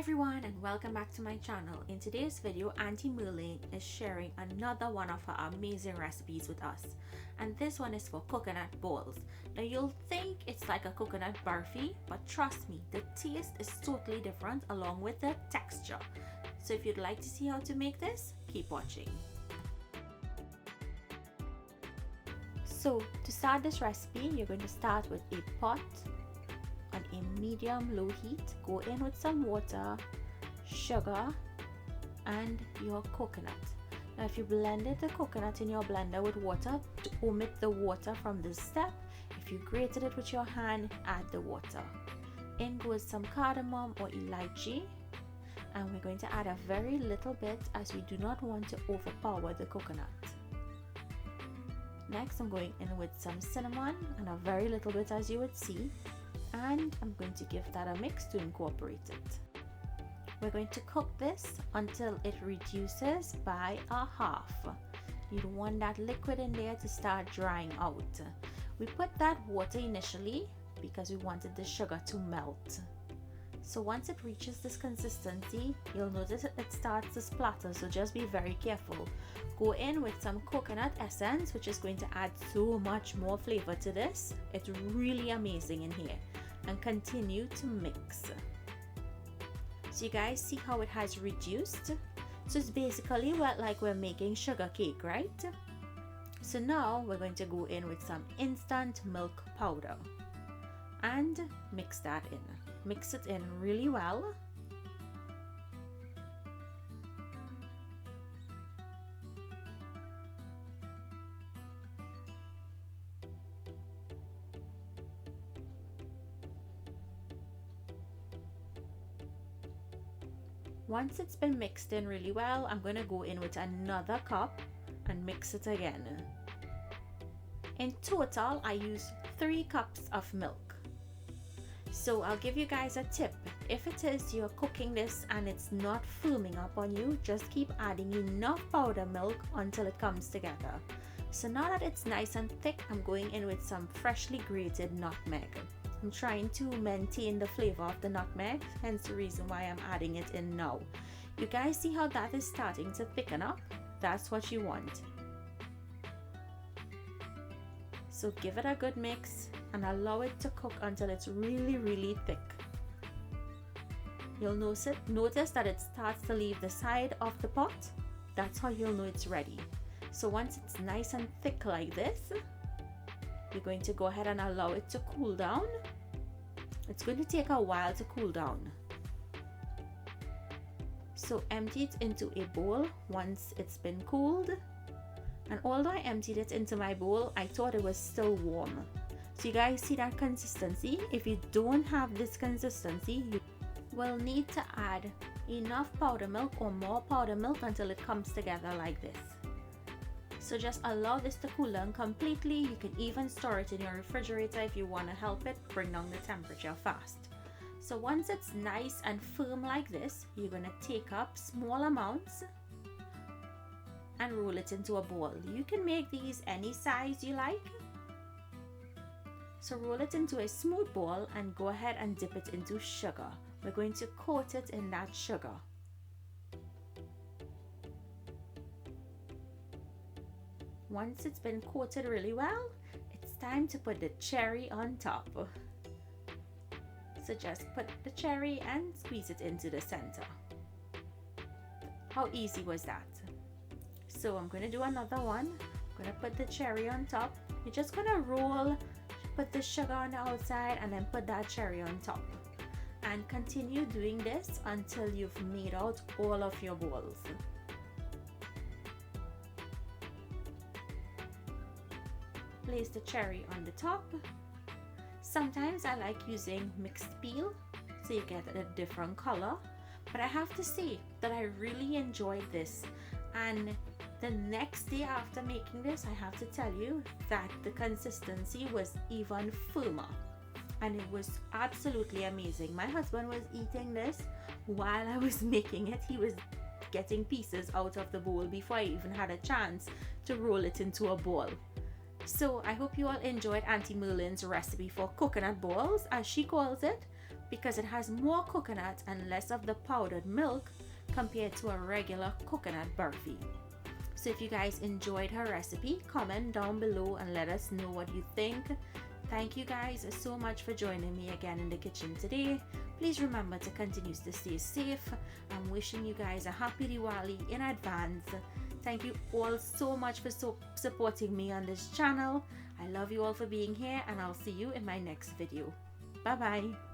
everyone and welcome back to my channel. In today's video, Auntie Merlin is sharing another one of her amazing recipes with us. And this one is for coconut balls. Now you'll think it's like a coconut barfi, but trust me, the taste is totally different along with the texture. So if you'd like to see how to make this, keep watching. So to start this recipe, you're going to start with a pot on a medium-low heat. Go in with some water, sugar, and your coconut. Now if you blended the coconut in your blender with water, to omit the water from this step. If you grated it with your hand, add the water. In goes some cardamom or elaichi, and we're going to add a very little bit as we do not want to overpower the coconut. Next, I'm going in with some cinnamon and a very little bit, as you would see, and I'm going to give that a mix to incorporate it. We're going to cook this until it reduces by a half. You don't want that liquid in there to start drying out. We put that water initially because we wanted the sugar to melt. So once it reaches this consistency, you'll notice it starts to splatter, so just be very careful. Go in with some coconut essence, which is going to add so much more flavor to this. It's really amazing in here. And continue to mix. So you guys see how it has reduced? So it's basically like we're making sugar cake, right? So now we're going to go in with some instant milk powder and mix that in. Mix it in really well. Once it's been mixed in really well, I'm going to go in with another cup and mix it again. In total, I use 3 cups of milk. So I'll give you guys a tip. If it is you're cooking this and it's not firming up on you, just keep adding enough powder milk until it comes together. So now that it's nice and thick, I'm going in with some freshly grated nutmeg. I'm trying to maintain the flavor of the nutmeg, hence the reason why I'm adding it in now. You guys see how that is starting to thicken up? That's what you want. So give it a good mix and allow it to cook until it's really thick. You'll notice that it starts to leave the side of the pot. That's how you'll know it's ready. So once it's nice and thick like this, you're going to go ahead and allow it to cool down. It's going to take a while to cool down. So empty it into a bowl once it's been cooled. And although I emptied it into my bowl, I thought it was still warm. So you guys see that consistency? If you don't have this consistency, you will need to add enough powder milk or more powder milk until it comes together like this. So just allow this to cool down completely. You can even store it in your refrigerator if you want to help it bring down the temperature fast. So once it's nice and firm like this, you're going to take up small amounts and roll it into a bowl. You can make these any size you like. So roll it into a smooth bowl and go ahead and dip it into sugar. We're going to coat it in that sugar. Once it's been coated really well, it's time to put the cherry on top. So just put the cherry and squeeze it into the center. How easy was that? So I'm going to do another one. I'm going to put the cherry on top. You're just going to roll, put the sugar on the outside and then put that cherry on top. And continue doing this until you've made out all of your balls. Place the cherry on the top. Sometimes I like using mixed peel so you get a different color, but I have to say that I really enjoyed this, and the next day after making this, I have to tell you that the consistency was even firmer and it was absolutely amazing. My husband was eating this while I was making it. He was getting pieces out of the bowl before I even had a chance to roll it into a ball. So I hope you all enjoyed Auntie Merlin's recipe for coconut balls, as she calls it. because it has more coconut and less of the powdered milk compared to a regular coconut barfi. So if you guys enjoyed her recipe, comment down below and let us know what you think. Thank you guys so much for joining me again in the kitchen today. Please remember to continue to stay safe. I'm wishing you guys a happy Diwali in advance. Thank you all so much for supporting me on this channel. I love you all for being here, and I'll see you in my next video. Bye bye.